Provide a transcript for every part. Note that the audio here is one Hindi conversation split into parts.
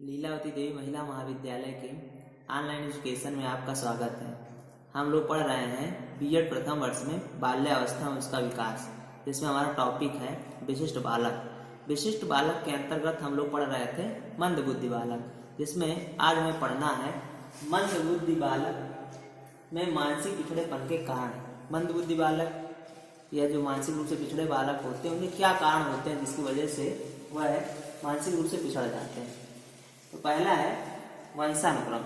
लीलावती देवी महिला महाविद्यालय के ऑनलाइन एजुकेशन में आपका स्वागत है। हम लोग पढ़ रहे हैं बीएड प्रथम वर्ष में बाल्यावस्था में उसका विकास, जिसमें हमारा टॉपिक है विशिष्ट बालक। विशिष्ट बालक के अंतर्गत हम लोग पढ़ रहे थे मंदबुद्धि बालक, जिसमें आज हमें पढ़ना है मंदबुद्धि बालक में मानसिक पिछड़ेपन के कारण। मंदबुद्धि बालक या जो मानसिक रूप से पिछड़े बालक होते हैं उनके क्या कारण होते हैं जिसकी वजह से वह मानसिक रूप से पिछड़ जाते हैं। तो पहला है वंशानुक्रम।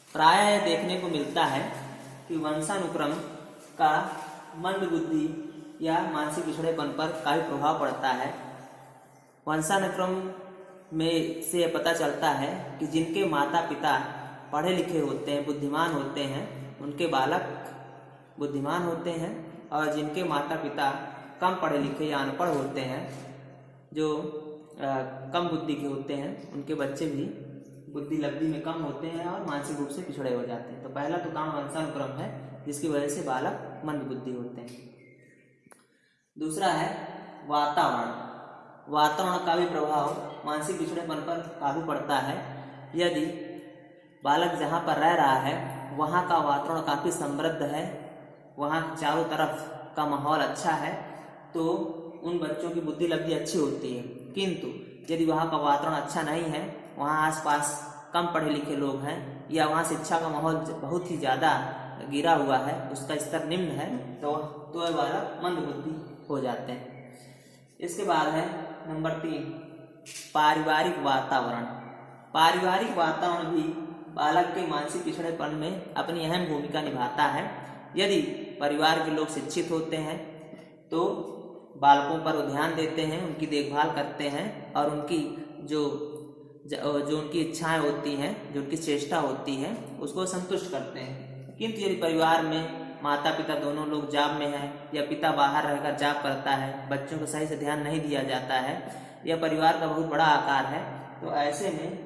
प्रायः यह देखने को मिलता है कि वंशानुक्रम का मंदबुद्धि या मानसिक पिछड़ेपन पर काफी प्रभाव पड़ता है। वंशानुक्रम में से यह पता चलता है कि जिनके माता पिता पढ़े लिखे होते हैं, बुद्धिमान होते हैं, उनके बालक बुद्धिमान होते हैं, और जिनके माता पिता कम पढ़े लिखे या अनपढ़ होते हैं, जो कम बुद्धि के होते हैं, उनके बच्चे भी बुद्धि लब्धि में कम होते हैं और मानसिक रूप से पिछड़े हो जाते हैं। तो पहला तो कारण वंशानुक्रम है जिसकी वजह से बालक मंद बुद्धि होते हैं। दूसरा है वातावरण। वातावरण का भी प्रभाव मानसिक पिछड़ेपन पर काफी पड़ता है। यदि बालक जहाँ पर रह रहा है वहाँ का वातावरण काफी समृद्ध है, वहाँ चारों तरफ का माहौल अच्छा है, तो उन बच्चों की बुद्धि लब्धि अच्छी होती है। किंतु यदि वहाँ का वातावरण अच्छा नहीं है, वहाँ आसपास कम पढ़े लिखे लोग हैं, या वहाँ शिक्षा का माहौल बहुत ही ज़्यादा गिरा हुआ है, उसका स्तर निम्न है, तो वह बालक मंदबुद्धि हो जाते हैं। इसके बाद है नंबर 3 पारिवारिक वातावरण। पारिवारिक वातावरण भी बालक के मानसिक पिछड़ेपन में अपनी अहम भूमिका निभाता है। यदि परिवार के लोग शिक्षित होते हैं तो बालकों पर ध्यान देते हैं, उनकी देखभाल करते हैं, और उनकी जो उनकी इच्छाएं होती हैं, जो उनकी चेष्टा होती है, उसको संतुष्ट करते हैं। किंतु यदि परिवार में माता पिता दोनों लोग जॉब में हैं, या पिता बाहर रहकर जॉब करता है, बच्चों को सही से ध्यान नहीं दिया जाता है, या परिवार का बहुत बड़ा आकार है, तो ऐसे में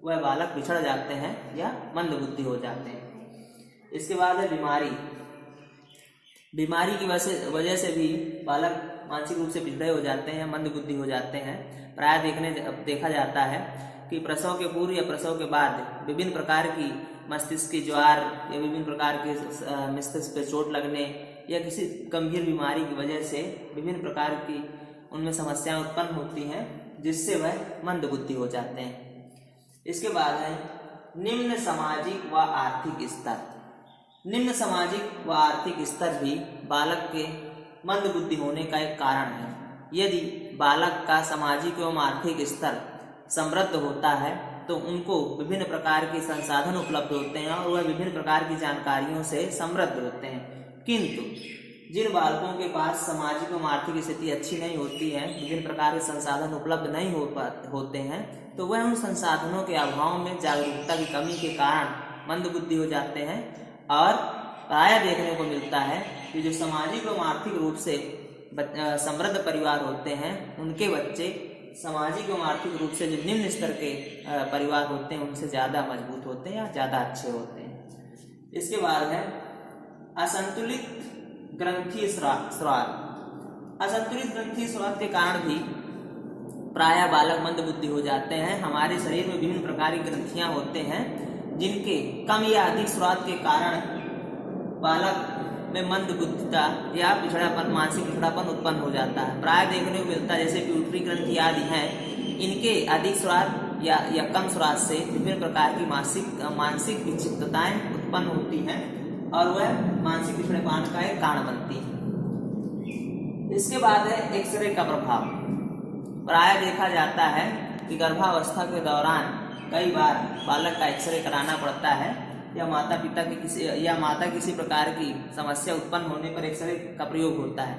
वह बालक पिछड़ जाते हैं या मंदबुद्धि हो जाते हैं। इसके बाद है बीमारी। बीमारी की वजह से भी बालक मानसिक रूप से पिछड़े हो जाते हैं या मंदबुद्धि हो जाते हैं। प्राय देखा जाता है कि प्रसव के पूर्व या प्रसव के बाद विभिन्न प्रकार की मस्तिष्क की ज्वार या विभिन्न प्रकार के मस्तिष्क पे चोट लगने या किसी गंभीर बीमारी की वजह से विभिन्न प्रकार की उनमें समस्याएं उत्पन्न होती हैं, जिससे वह मंदबुद्धि हो जाते हैं। इसके बाद है निम्न सामाजिक व आर्थिक स्तर। निम्न सामाजिक व आर्थिक स्तर भी बालक के मंदबुद्धि होने का एक कारण है। यदि बालक का सामाजिक एवं आर्थिक स्तर समृद्ध होता है तो उनको विभिन्न प्रकार के संसाधन उपलब्ध होते हैं और वह विभिन्न प्रकार की जानकारियों से समृद्ध होते हैं। किंतु जिन बालकों के पास सामाजिक एवं आर्थिक स्थिति अच्छी नहीं होती है, विभिन्न प्रकार के संसाधन उपलब्ध नहीं होते हैं, तो वह उन संसाधनों के अभाव में जागरूकता की कमी के कारण मंदबुद्धि हो जाते हैं। और प्रायः देखने को मिलता है कि जो सामाजिक एवं आर्थिक रूप से समृद्ध परिवार होते हैं, उनके बच्चे सामाजिक एवं आर्थिक रूप से जो निम्न स्तर के परिवार होते हैं उनसे ज़्यादा मजबूत होते हैं या ज़्यादा अच्छे होते हैं। इसके बाद है असंतुलित ग्रंथि स्राव। असंतुलित ग्रंथि स्राव के कारण भी प्रायः बालक मंदबुद्धि हो जाते हैं। हमारे शरीर में विभिन्न प्रकार की ग्रंथियां होते हैं, जिनके कम या अधिक स्राव के कारण बालक में मंदबुद्धिता या पिछड़ापन, मानसिक पिछड़ापन उत्पन्न हो जाता है। प्राय देखने को मिलता है जैसे प्यूटरी ग्रंथि आदि हैं, इनके अधिक स्राव या कम स्राव से विभिन्न प्रकार की मानसिक विक्षिप्तताएं उत्पन्न होती हैं और वह मानसिक पिछड़ेपन का एक कारण बनती है। इसके बाद है एक्सरे का प्रभाव। प्राय देखा जाता है कि गर्भावस्था के दौरान कई बार बालक का एक्सरे कराना पड़ता है, या माता किसी प्रकार की समस्या उत्पन्न होने पर एक्सरे का प्रयोग होता है।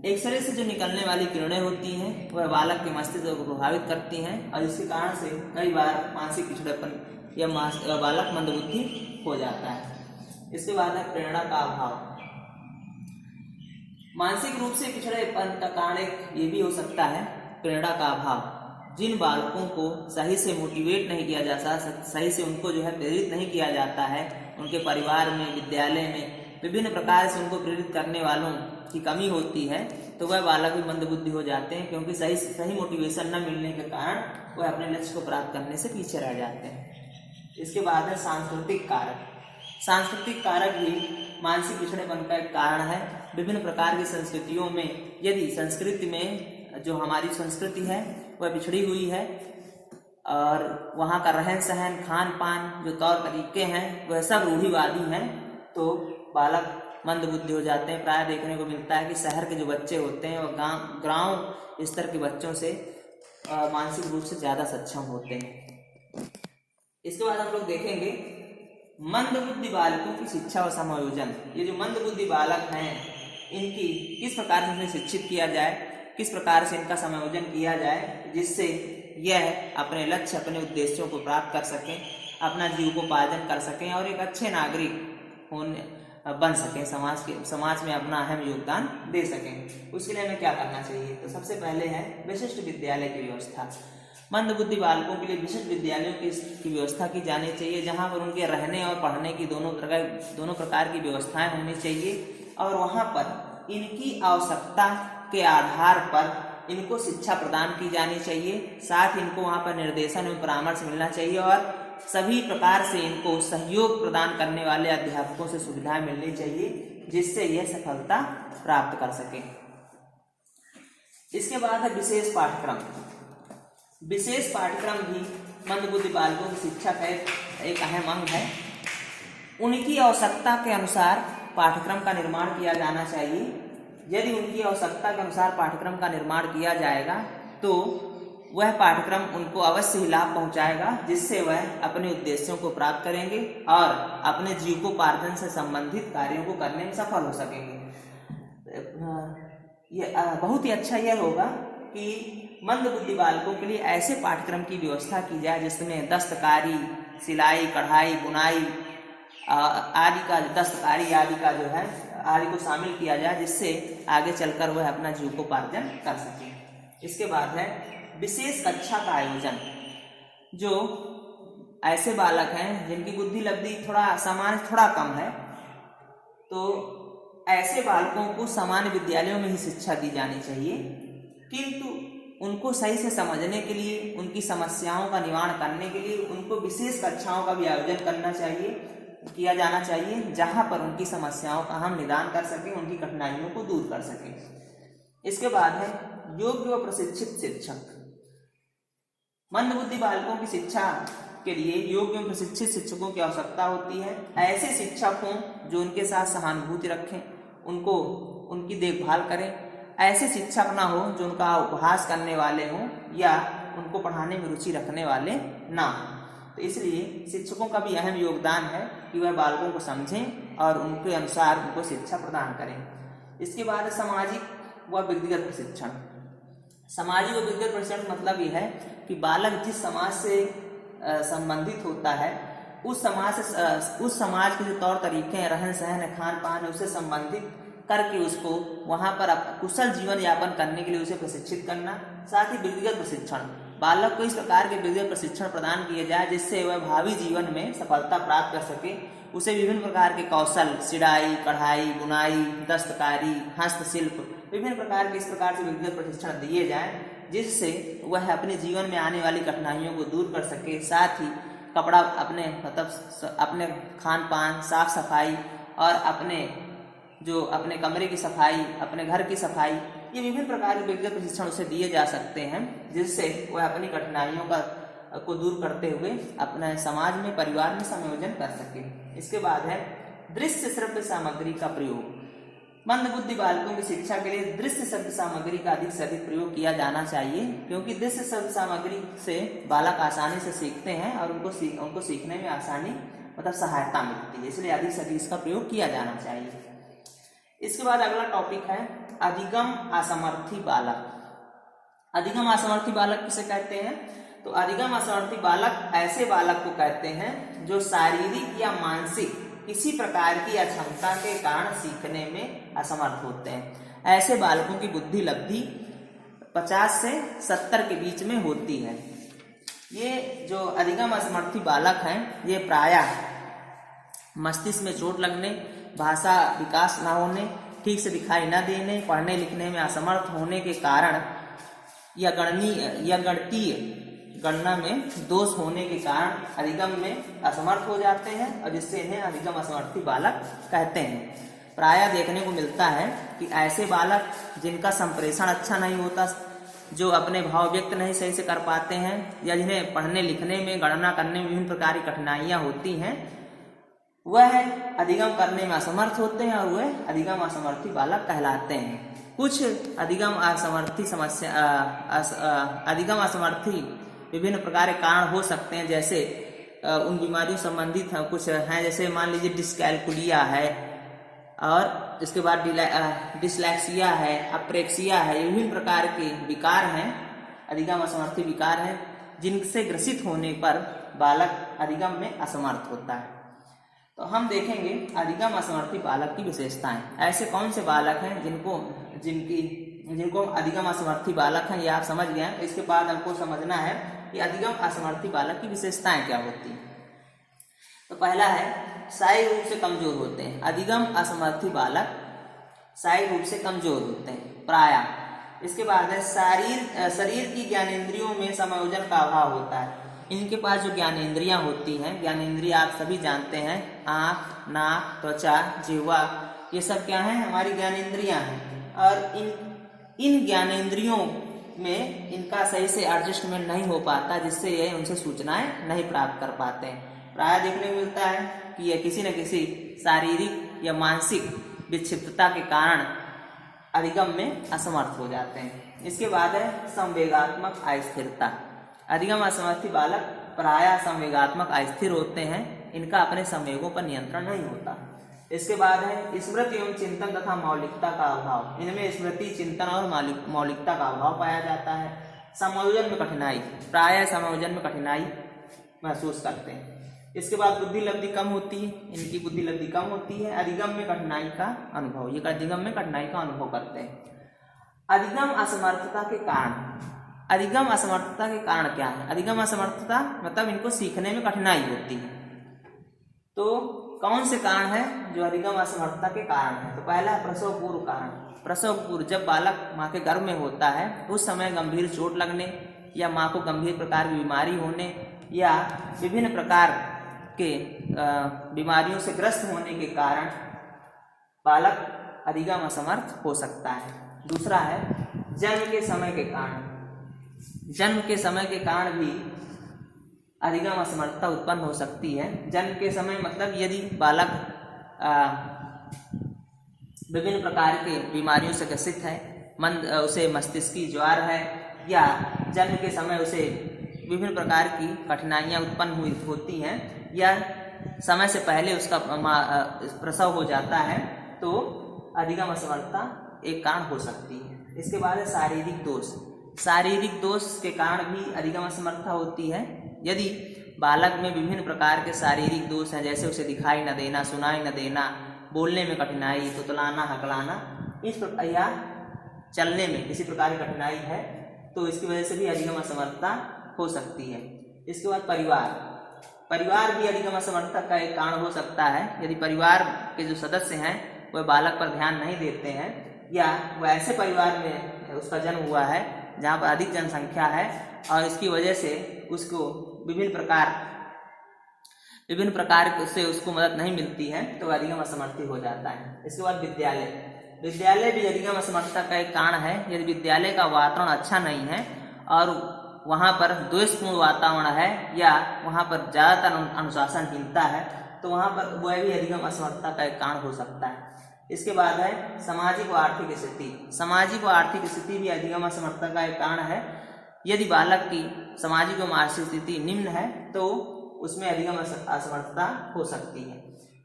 एक्सरे से जो निकलने वाली किरणें होती हैं वह बालक के मस्तिष्क को प्रभावित करती हैं, और इसके कारण से कई बार मानसिक पिछड़ेपन या बालक मंदबुद्धि हो जाता है। इसके बाद है प्रेरणा का अभाव। मानसिक रूप से पिछड़ेपन का कारण ये भी हो सकता है प्रेरणा का अभाव। जिन बालकों को सही से मोटिवेट नहीं किया जाता, सही से उनको जो है प्रेरित नहीं किया जाता है, उनके परिवार में, विद्यालय में विभिन्न प्रकार से उनको प्रेरित करने वालों की कमी होती है, तो वह बालक भी मंदबुद्धि हो जाते हैं, क्योंकि सही मोटिवेशन न मिलने के कारण वह अपने लक्ष्य को प्राप्त करने से पीछे रह जाते हैं। इसके बाद है सांस्कृतिक कारक। सांस्कृतिक कारक भी मानसिक पिछड़ेपन का एक कारण है। विभिन्न प्रकार की संस्कृतियों में यदि संस्कृति में जो हमारी संस्कृति है वह पिछड़ी हुई है और वहाँ का रहन सहन, खान पान, जो तौर तरीके हैं वह सब रूढ़िवादी हैं, तो बालक मंदबुद्धि हो जाते हैं। प्राय देखने को मिलता है कि शहर के जो बच्चे होते हैं वह गांव स्तर के बच्चों से मानसिक रूप से ज़्यादा सक्षम होते हैं। इसके बाद हम लोग देखेंगे मंदबुद्धि बालकों की शिक्षा और समायोजन। ये जो मंदबुद्धि बालक हैं इनकी किस प्रकार से इन्हें शिक्षित किया जाए, किस प्रकार से इनका समायोजन किया जाए जिससे यह अपने लक्ष्य, अपने उद्देश्यों को प्राप्त कर सकें, अपना जीविकोपार्जन कर सकें और एक अच्छे नागरिक बन सकें, समाज में अपना अहम योगदान दे सकें। उसके लिए हमें क्या करना चाहिए? तो सबसे पहले है विशिष्ट विद्यालय की व्यवस्था। मंदबुद्धि बालकों के लिए विशिष्ट विद्यालयों की व्यवस्था की जानी चाहिए, जहाँ पर उनके रहने और पढ़ने की दोनों प्रकार की व्यवस्थाएं होनी चाहिए और वहाँ पर इनकी आवश्यकता के आधार पर इनको शिक्षा प्रदान की जानी चाहिए। साथ ही इनको वहाँ पर निर्देशन एवं परामर्श मिलना चाहिए और सभी प्रकार से इनको सहयोग प्रदान करने वाले अध्यापकों से सुविधाएं मिलनी चाहिए जिससे यह सफलता प्राप्त कर सके। इसके बाद है विशेष पाठ्यक्रम। विशेष पाठ्यक्रम भी मंदबुद्धि बालकों की शिक्षा का एक अहम अंग है। उनकी आवश्यकता के अनुसार पाठ्यक्रम का निर्माण किया जाना चाहिए। यदि उनकी आवश्यकता के अनुसार पाठ्यक्रम का निर्माण किया जाएगा तो वह पाठ्यक्रम उनको अवश्य ही लाभ पहुंचाएगा, जिससे वह अपने उद्देश्यों को प्राप्त करेंगे और अपने जीविकोपार्जन से संबंधित कार्यों को करने में सफल हो सकेंगे। ये बहुत ही अच्छा यह होगा कि मंदबुद्धि बालकों के लिए ऐसे पाठ्यक्रम की व्यवस्था की जाए जिसमें दस्तकारी, सिलाई, कढ़ाई, बुनाई दस्तकारी आदि को शामिल किया जाए, जिससे आगे चलकर वह अपना जीविकोपार्जन कर सके। इसके बाद है विशेष कक्षा का आयोजन। जो ऐसे बालक हैं जिनकी बुद्धि लब्धि थोड़ा कम है, तो ऐसे बालकों को सामान्य विद्यालयों में ही शिक्षा दी जानी चाहिए, किंतु उनको सही से समझने के लिए, उनकी समस्याओं का निवारण करने के लिए उनको विशेष कक्षाओं का भी आयोजन किया जाना चाहिए, जहां पर उनकी समस्याओं का हम निदान कर सकें, उनकी कठिनाइयों को दूर कर सकें। इसके बाद है योग्य व प्रशिक्षित शिक्षक। मंदबुद्धि बालकों की शिक्षा के लिए योग्य एवं प्रशिक्षित शिक्षकों की आवश्यकता होती है। ऐसे शिक्षक हों जो उनके साथ सहानुभूति रखें, उनकी देखभाल करें। ऐसे शिक्षक ना हो जो उनका उपहास करने वाले हों या उनको पढ़ाने में रुचि रखने वाले ना हों। तो इसलिए शिक्षकों का भी अहम योगदान है कि वह बालकों को समझें और उनके अनुसार उनको शिक्षा प्रदान करें। इसके बाद सामाजिक व व्यक्तिगत प्रशिक्षण। सामाजिक व व्यक्तिगत प्रशिक्षण मतलब यह है कि बालक जिस समाज से संबंधित होता है उस समाज के जो तौर तरीके हैं, रहन सहन है, खान पान है, उससे संबंधित करके उसको वहाँ पर कुशल जीवन यापन करने के लिए उसे प्रशिक्षित करना। साथ ही व्यक्तिगत प्रशिक्षण, बालक को इस प्रकार के व्यक्तिगत प्रशिक्षण प्रदान किए जाए जिससे वह भावी जीवन में सफलता प्राप्त कर सके। उसे विभिन्न प्रकार के कौशल, सिलाई, कढ़ाई, बुनाई, दस्तकारी, हस्तशिल्प, विभिन्न प्रकार के इस प्रकार से व्यक्तिगत प्रशिक्षण दिए जाएं जिससे वह अपने जीवन में आने वाली कठिनाइयों को दूर कर सके। साथ ही कपड़ा अपने खान पान, साफ सफाई और अपने कमरे की सफाई, अपने घर की सफाई, ये विभिन्न प्रकार के व्यक्तिगत प्रशिक्षण उसे दिए जा सकते हैं जिससे वह अपनी कठिनाइयों को दूर करते हुए अपने समाज में, परिवार में समायोजन कर सके। इसके बाद है दृश्य श्रव्य सामग्री का प्रयोग। मंदबुद्धि बालकों की शिक्षा के लिए दृश्य श्रव्य सामग्री का अधिक से अधिक प्रयोग किया जाना चाहिए, क्योंकि दृश्य श्रव्य सामग्री से बालक आसानी से सीखते हैं और उनको सीखने में आसानी सहायता मिलती है, इसलिए अधिक से अधिक इसका प्रयोग किया जाना चाहिए। इसके बाद अगला टॉपिक है अधिगम असमर्थी बालक। अधिगम असमर्थी बालक किसे कहते हैं? तो अधिगम असमर्थी बालक ऐसे बालक को कहते हैं जो शारीरिक या मानसिक किसी प्रकार की अक्षमता के कारण सीखने में असमर्थ होते हैं। ऐसे बालकों की बुद्धि लब्धि 50 से 70 के बीच में होती है। ये जो अधिगम असमर्थी बालक हैं ये प्रायः मस्तिष्क में चोट लगने, भाषा विकास न होने ठीक से दिखाई न देने, पढ़ने लिखने में असमर्थ होने के कारण या गणितीय गणना में दोष होने के कारण अधिगम में असमर्थ हो जाते हैं और जिससे इन्हें अधिगम असमर्थी बालक कहते हैं। प्रायः देखने को मिलता है कि ऐसे बालक जिनका संप्रेषण अच्छा नहीं होता, जो अपने भाव व्यक्त नहीं सही से कर पाते हैं या जिन्हें पढ़ने लिखने में गणना करने में विभिन्न प्रकार की कठिनाइयाँ होती हैं, वह अधिगम करने में असमर्थ होते हैं और वह अधिगम असमर्थी बालक कहलाते हैं। कुछ अधिगम असमर्थी विभिन्न प्रकार के कारण हो सकते हैं, जैसे उन बीमारियों संबंधित हैं कुछ हैं, जैसे मान लीजिए डिस्कैल्कुलिया है और इसके बाद डिसलैक्सिया है, अप्रेक्सिया है। ये विभिन्न प्रकार के विकार हैं, अधिगम असमर्थी विकार हैं, जिनसे ग्रसित होने पर बालक अधिगम में असमर्थ होता है। तो हम देखेंगे अधिगम असमर्थी बालक की विशेषताएं। ऐसे कौन से बालक हैं जिनको अधिगम असमर्थी बालक हैं, ये आप समझ गए हैं। इसके बाद हमको समझना है कि अधिगम असमर्थी बालक की विशेषताएं क्या होती हैं। तो पहला है शारीरिक रूप से कमजोर होते हैं। अधिगम असमर्थी बालक शारीरिक रूप से कमजोर होते हैं प्रायः। इसके बाद है शरीर की ज्ञानेंद्रियों में समायोजन का अभाव होता है। इनके पास जो ज्ञानेंद्रियां होती हैं, ज्ञानेंद्रिय आप सभी जानते हैं, आँख, नाक, त्वचा, जिह्वा, ये सब क्या है, हमारी ज्ञानेंद्रियां हैं। और इन ज्ञानेंद्रियों में इनका सही से एडजस्टमेंट नहीं हो पाता, जिससे ये उनसे सूचनाएं नहीं प्राप्त कर पाते हैं। प्रायः देखने को मिलता है कि यह किसी न किसी शारीरिक या मानसिक विक्षिप्तता के कारण अधिगम में असमर्थ हो जाते हैं। इसके बाद है संवेगात्मक अस्थिरता। अधिगम असमर्थी बालक प्रायः संवेगात्मक अस्थिर होते हैं, इनका अपने संवेगों पर नियंत्रण नहीं होता। इसके बाद है स्मृति एवं चिंतन तथा मौलिकता का अभाव। इनमें स्मृति, चिंतन और मौलिकता का अभाव पाया जाता है। समायोजन में कठिनाई, प्रायः समायोजन में कठिनाई महसूस करते हैं। इसके बाद बुद्धि लब्धि कम होती है, इनकी बुद्धि लब्धि कम होती है। अधिगम में कठिनाई का अनुभव, ये अधिगम में कठिनाई का अनुभव करते हैं। अधिगम असमर्थता के कारण, अधिगम असमर्थता के कारण क्या है? अधिगम असमर्थता मतलब इनको सीखने में कठिनाई होती है। तो कौन से कारण है जो अधिगम असमर्थता के कारण है? तो पहला है प्रसव पूर्व कारण। प्रसव पूर्व, जब बालक माँ के गर्भ में होता है उस समय गंभीर चोट लगने या माँ को गंभीर प्रकार की बीमारी होने या विभिन्न प्रकार के बीमारियों से ग्रस्त होने के कारण बालक अधिगम असमर्थ हो सकता है। दूसरा है जन्म के समय के कारण। जन्म के समय के कारण भी अधिगम असमर्थता उत्पन्न हो सकती है। जन्म के समय मतलब यदि बालक विभिन्न प्रकार के बीमारियों से ग्रसित है, उसे मस्तिष्की ज्वर है या जन्म के समय उसे विभिन्न प्रकार की कठिनाइयां उत्पन्न होती हैं या समय से पहले उसका प्रसव हो जाता है, तो अधिगम असमर्थता एक कारण हो सकती है। इसके बाद है शारीरिक दोष। शारीरिक दोष के कारण भी अधिगम असमर्थता होती है। यदि बालक में विभिन्न प्रकार के शारीरिक दोष हैं, जैसे उसे दिखाई न देना, सुनाई न देना, बोलने में कठिनाई, तुतलाना, हकलाना, इस प्रकार या चलने में किसी प्रकार की कठिनाई है, तो इसकी वजह से भी अधिगम असमर्थता हो सकती है। इसके बाद परिवार भी अधिगम असमर्थता का एक कारण हो सकता है। यदि परिवार के जो सदस्य हैं वह बालक पर ध्यान नहीं देते हैं या वह ऐसे परिवार में उसका जन्म हुआ है जहाँ पर अधिक जनसंख्या है और इसकी वजह से उसको विभिन्न प्रकार से उसको मदद नहीं मिलती है, तो अधिगम असमर्थी हो जाता है। इसके बाद विद्यालय भी अधिगम असमर्थता का एक कारण है। यदि विद्यालय का वातावरण अच्छा नहीं है और वहाँ पर द्वेषपूर्ण वातावरण है या वहाँ पर ज़्यादातर अनुशासनहीनता है, तो वहाँ पर वह भी अधिगम असमर्थता का एक कारण हो सकता है। इसके बाद है सामाजिक व आर्थिक स्थिति। सामाजिक व आर्थिक स्थिति भी अधिगम असमर्थता का एक कारण है। यदि बालक की सामाजिक व आर्थिक स्थिति निम्न है तो उसमें अधिगम असमर्थता हो सकती है।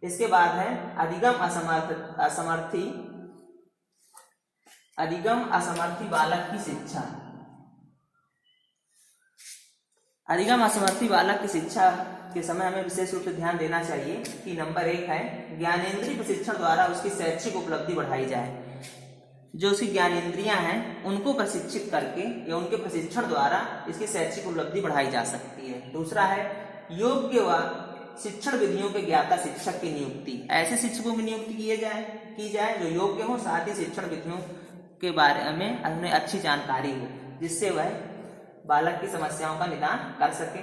इसके बाद है अधिगम असमर्थी बालक की शिक्षा। अधिगम असमर्थी बालक की शिक्षा के समय हमें विशेष रूप से ध्यान देना चाहिए कि नंबर 1 है ज्ञानेंद्रिय प्रशिक्षण द्वारा उसकी शैक्षिक उपलब्धि बढ़ाई जाए। जो उसकी ज्ञानेंद्रियां हैं उनको प्रशिक्षित करके या उनके प्रशिक्षण द्वारा इसकी शैक्षिक उपलब्धि बढ़ाई जा सकती है। दूसरा है योग्य व शिक्षण विधियों के ज्ञाता शिक्षक की नियुक्ति, ऐसे शिक्षकों की नियुक्ति की जाए जो योग्य हो, साथ ही शिक्षण विधियों के बारे में उन्हें अच्छी जानकारी हो, जिससे वह बालक की समस्याओं का निदान कर सके।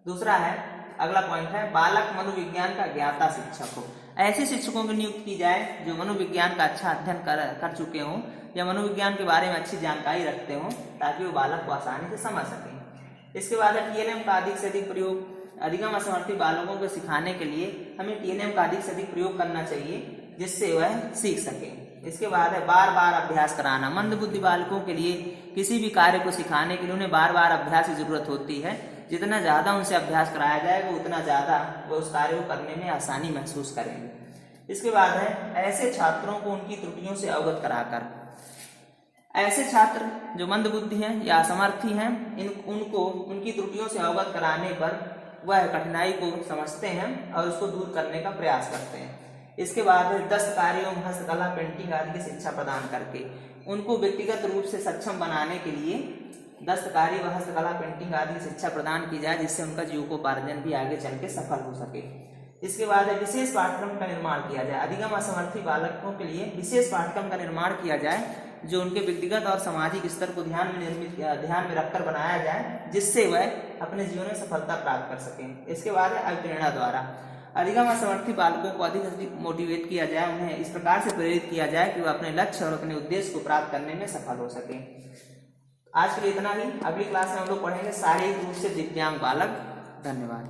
दूसरा है, अगला पॉइंट है, बालक मनोविज्ञान का ज्ञाता शिक्षक हो, ऐसे शिक्षकों की नियुक्ति की जाए जो मनोविज्ञान का अच्छा अध्ययन कर चुके हों या मनोविज्ञान के बारे में अच्छी जानकारी रखते हों, ताकि वो बालक को आसानी से समझ सकें। इसके बाद है टीएनएम का अधिक से अधिक प्रयोग, अधिगम असमर्थी बालकों को सिखाने के लिए हमें टीएनएम का अधिक से अधिक प्रयोग करना चाहिए, जिससे वह सीख सके। इसके बाद है बार बार अभ्यास कराना, मंदबुद्धि बालकों के लिए किसी भी कार्य को सिखाने के लिए उन्हें बार बार अभ्यास की जरूरत होती है। जितना ज्यादा उनसे अभ्यास कराया जाएगा उतना ज्यादा वो उस कार्य को करने में आसानी महसूस करेंगे। इसके बाद है ऐसे छात्रों को उनकी त्रुटियों से अवगत कराकर, ऐसे छात्र जो मंदबुद्धि हैं या असमर्थी हैं, उनको उनकी त्रुटियों से अवगत कराने पर वह कठिनाई को समझते हैं और उसको दूर करने का प्रयास करते हैं। इसके बाद दस्तकारी एवं हस्तकला, पेंटिंग आदि की शिक्षा प्रदान करके उनको व्यक्तिगत रूप से सक्षम बनाने के लिए दस्तकारी व हस्तकला, पेंटिंग आदि की शिक्षा प्रदान की जाए, जिससे उनका जीविकोपार्जन भी आगे चल के सफल हो सके। इसके बाद विशेष पाठ्यक्रम का निर्माण किया जाए, अधिगम असमर्थी बालकों के लिए विशेष पाठ्यक्रम का निर्माण किया जाए जो उनके व्यक्तिगत और सामाजिक स्तर को ध्यान में रखकर बनाया जाए, जिससे वह अपने जीवन में सफलता प्राप्त कर सकें। इसके बाद अभिप्रेरणा द्वारा अधिगम असमर्थी बालकों को अधिक से अधिक मोटिवेट किया जाए, उन्हें इस प्रकार से प्रेरित किया जाए कि वह अपने लक्ष्य और अपने उद्देश्य को प्राप्त करने में सफल हो सके। आज के लिए इतना ही। अगली क्लास में हम लोग पढ़ेंगे शारीरिक रूप से दिव्यांग बालक। धन्यवाद।